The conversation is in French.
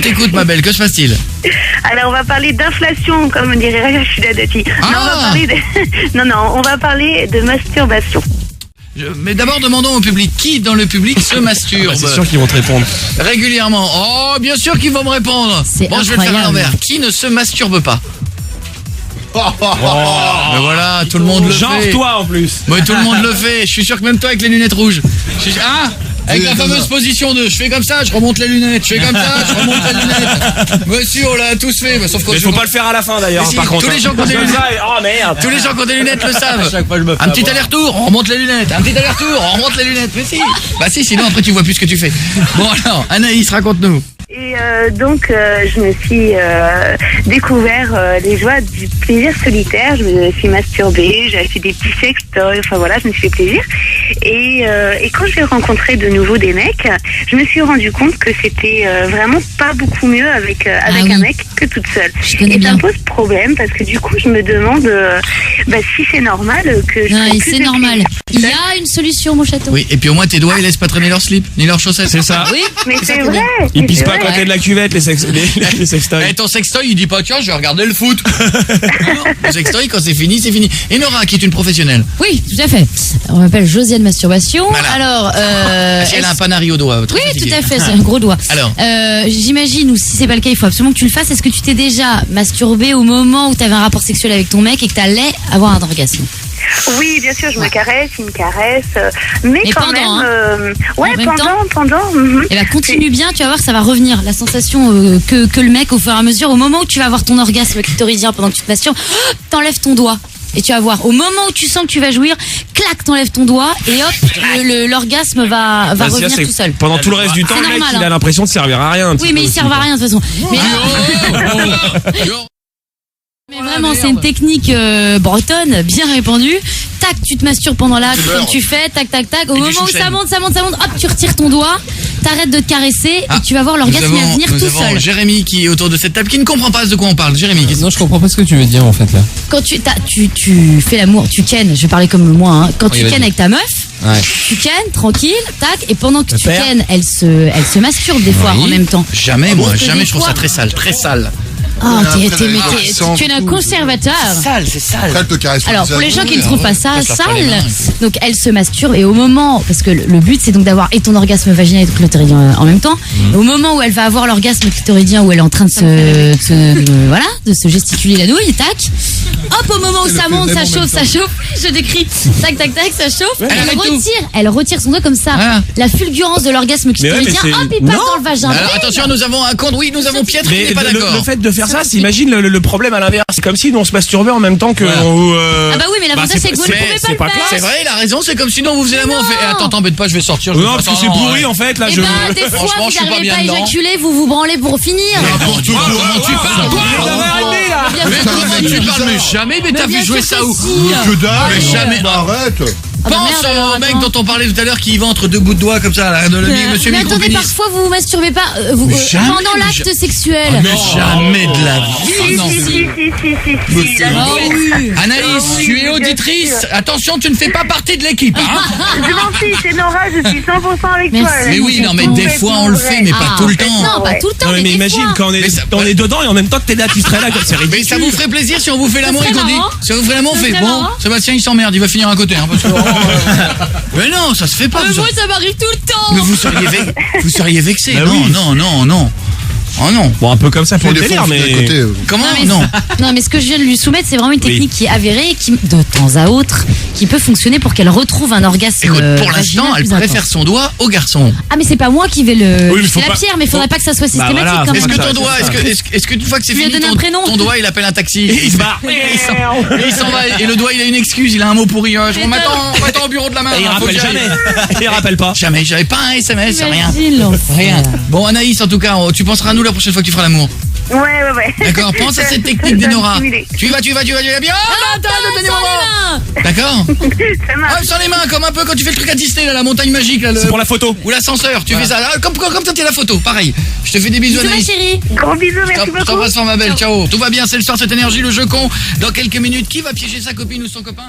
t'écoute, ma belle, que se passe-t-il? Alors, on va parler d'inflation, comme dirait Rachida Dati. Ah. Non, on va parler de... non, on va parler de masturbation. Mais d'abord, demandons au public, qui dans le public se masturbe C'est sûr qu'ils vont te répondre. régulièrement? Oh, bien sûr qu'ils vont me répondre. C'est Bon, je vais le faire à incroyable. l'envers. Qui ne se masturbe pas? Mais voilà, tout le monde le Genre fait. toi en plus. Mais tout le monde le fait. Je suis sûr que même toi avec les lunettes rouges. Avec la fameuse position 2, je fais comme ça, je remonte les lunettes. Je fais comme ça, je remonte les lunettes. Monsieur, on l'a tous fait. Sauf qu'on Mais faut pas le faire à la fin d'ailleurs, Mais si, par contre. tous les gens qui ont des Comme lunettes. ça, oh merde. Tous les gens qui ont des lunettes le savent. chaque fois, je me fais Un petit avoir. aller-retour, on remonte les lunettes. Un petit aller-retour, on remonte les lunettes. Mais si. Bah si, sinon après tu vois plus ce que tu fais. Bon alors, Anaïs, raconte-nous. Et donc, je me suis découvert les joies du plaisir solitaire. Je me suis masturbée, j'ai acheté des petits sextoys, enfin voilà, je me suis fait plaisir. Et quand j'ai rencontré de nouveau des mecs, je me suis rendu compte que c'était vraiment pas beaucoup mieux avec oui. un mec que toute seule. Je connais Et bien. ça me pose problème parce que du coup, je me demande si c'est normal que je Non, prenne et plus c'est de normal. plaisir Il toute y seule. a une solution, mon château. Oui, et puis au moins tes doigts ils laissent pas traîner leur slip, ni leurs chaussettes. C'est ça. Oui. Mais C'est ça c'est qui est bien. vrai. Ils mais pissent c'est pas à vrai. côté de la cuvette, les sextoys. Et ton sextoy il dit pas tiens je vais regarder le foot. Non, le sextoy quand c'est fini c'est fini. Et Nora qui est une professionnelle. Oui, tout à fait. On m'appelle Josiane Masturbation. Voilà. Alors, Si elle a un panari au doigt. très oui, fatiguée. tout à fait, c'est un gros doigt. Alors. J'imagine, ou si c'est pas le cas, il faut absolument que tu le fasses. Est-ce que tu t'es déjà masturbé au moment où tu avais un rapport sexuel avec ton mec et que tu allais avoir un orgasme? Oui, bien sûr, je me caresse, il me caresse, mais Mais quand pendant, même, ouais, En même pendant. Eh ben, continue bien, tu vas voir, ça va revenir. La sensation que le mec, au fur et à mesure, au moment où tu vas avoir ton orgasme clitoridien pendant que tu te masturbes, t'enlèves ton doigt. Et tu vas voir, au moment où tu sens que tu vas jouir, clac, t'enlèves ton doigt et hop, l'orgasme va Bah, revenir c'est- tout seul. Pendant tout le reste du temps, C'est le mec, normal, il a hein. l'impression de servir à rien. un petit Oui, peu mais ils aussi, servent à quoi. rien de toute façon. Mais vraiment, c'est une technique bretonne, bien répandue. Tac, tu te masturbes pendant l'acte, Tu meurs. comme tu fais, tac, tac, tac. Au Et tu moment où chouchènes. ça monte, hop, tu retires ton doigt, t'arrêtes de te caresser et tu vas voir l'orgasme à venir nous tout avons seul. Jérémy qui est autour de cette table qui ne comprend pas de quoi on parle. Jérémy, qu'est-ce que Non, je comprends pas ce que tu veux dire en fait là. Quand tu fais l'amour, tu kennes, je vais parler comme moi, hein. Quand Oui, tu vas-y. kennes avec ta meuf, Ouais. tu kennes, tranquille, tac, et pendant que tu père. kennes, elle se masturbe des fois Oui. en même temps. Jamais moi, Parce que jamais des je trouve fois- ça très sale, très sale. Ah, après, tu es un conservateur. Sale, c'est sale. Après, elle te caresse Alors le pour les visage. gens qui ne trouvent pas ça Ouais, ça prend les sale, mains. donc elle se masturbe et au moment, parce que le but c'est donc d'avoir et ton orgasme vaginal et ton clitoridien en même temps, et au moment où elle va avoir l'orgasme clitoridien où elle est en train de de se gesticuler la nouille, tac, hop au moment où Elle ça le monte, fait ça même en chauffe, même ça chauffe, je décris, tac tac tac, ça chauffe, arrête tout. elle retire son doigt comme ça, Voilà. la fulgurance de l'orgasme Mais ouais, mais clitoridien, c'est- hop il passe Non. dans le vagin. Alors attention, nous avons un compte, oui, nous avons Pietre qui Mais n'est pas d'accord. le fait de faire ça, c'est imagine le problème à l'inverse. C'est comme si nous on se masturbait en même temps que. Voilà. Ah bah oui, mais l'avantage c'est que vous ne pouvez c'est pas pas le faire. C'est vrai, il a raison, c'est comme si nous on vous faisait l'amour, on fait attends, t'embête pas, je vais sortir. Non, parce que c'est pourri en fait là. Et Je. bah, des fois, Franchement, vous je suis pas n'arrivez bien pas à dedans. éjaculer, vous vous branlez pour finir. Comment tu parles, toi Bien Mais sûr comment que si. tu parles, mais jamais, mais t'as bien vu jouer sûr ça que où si. Que dalle. Mais jamais. Bah, arrête. Ah bah Pense merde, alors, au mec attends. dont on parlait tout à l'heure qui y va entre deux bouts de doigts comme ça, là, de monsieur Mais attendez, micro-pénis. parfois vous vous masturbez pas jamais, pendant mais l'acte sexuel. Mais jamais de la vie. Si, Non. si. Ah oui. Anaïs, tu es auditrice. Attention, tu ne fais pas partie de l'équipe. Hein Je m'en fiche, c'est Nora, je suis 100% avec toi. Merci. mais oui, non, mais des fois on le fait, mais pas Ah. tout le temps. Non, pas tout le temps, Non, mais mais des imagine fois. quand on Mais ça- on est dedans et en même temps que t'es là, tu serais là comme c'est ridicule. Mais ça vous ferait plaisir si on vous fait l'amour et serait qu'on dit. marrant. Si on vous fait l'amour, on Ça fait serait bon. marrant. Sébastien il s'emmerde, il va finir à côté. Hein, parce que, mais non, ça se fait pas. Mais vous- moi ça m'arrive tout le temps. Mais vous seriez vexé. Bah non, oui. non. Oh non. Bon, un peu comme ça pour Pour le les délire, fonds, mais. à côté. Comment Non mais, Non. non mais ce que je viens de lui soumettre c'est vraiment une technique qui est avérée et qui de temps à autre qui peut fonctionner pour qu'elle retrouve un orgasme Écoute, pour vaginal l'instant, elle plus préfère intense. son doigt au garçon. Ah mais c'est pas moi qui vais le Oui, mais jeter faut la pas- pierre mais faudrait pas que ça soit Bah systématique voilà, quand Est-ce même. que ça, ton doigt, c'est est-ce que une fois que c'est Tu lui as fini, donné un prénom ton doigt, il appelle un taxi et Il se barre. il s'en va et le doigt, il a une excuse, il a un mot pourri. Je m'attends au bureau de la main. Et il faut rappelle que j'aille. jamais. Il rappelle pas. Jamais, j'avais pas un SMS, rien. Imagine l'enfer. Rien. Bon, Anaïs, en tout cas, tu penseras à nous la prochaine fois que tu feras l'amour. Ouais. D'accord, pense à cette technique Ça va me d'Enora. stimuler. Tu y vas bien. Oh, attends, donne-moi des Sans moments. les mains. D'accord. Ça marche. Ah, sans les mains, comme un peu quand tu fais le truc à Disney, là, la montagne magique, là, C'est pour la photo. ou l'ascenseur, tu fais ça. Ah, comme ça, t'es la photo, pareil. Je te fais des bisous, Bisous ma Anaïs. chérie. Gros bisous, merci Je beaucoup. t'embrasse fort, ma belle. Ciao. Tout va bien, c'est le soir, cette énergie, le jeu con. Dans quelques minutes, qui va piéger sa copine ou son copain?